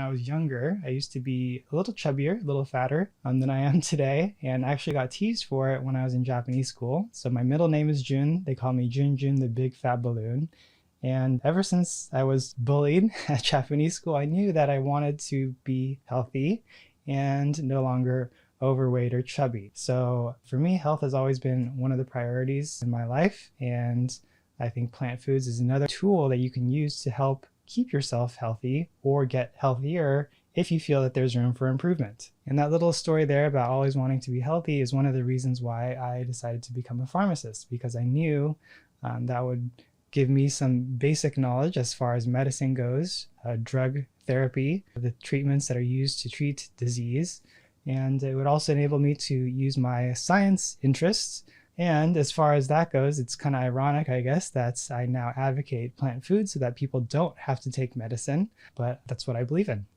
I was younger, I used to be a little chubbier, a little fatter than I am today, and I actually got teased for it when I was in Japanese school. So my middle name is Jun. They call me Jun Jun, the big fat balloon. And ever since I was bullied at Japanese school, I knew that I wanted to be healthy and no longer overweight or chubby. So for me, health has always been one of the priorities in my life. And I think plant foods is another tool that you can use to help keep yourself healthy or get healthier if you feel that there's room for improvement. And that little story there about always wanting to be healthy is one of the reasons why I decided to become a pharmacist, because I knew that would give me some basic knowledge as far as medicine goes, drug therapy, the treatments that are used to treat disease. And it would also enable me to use my science interests. And as far as that goes, it's kind of ironic, I guess, that I now advocate plant foods so that people don't have to take medicine, but that's what I believe in.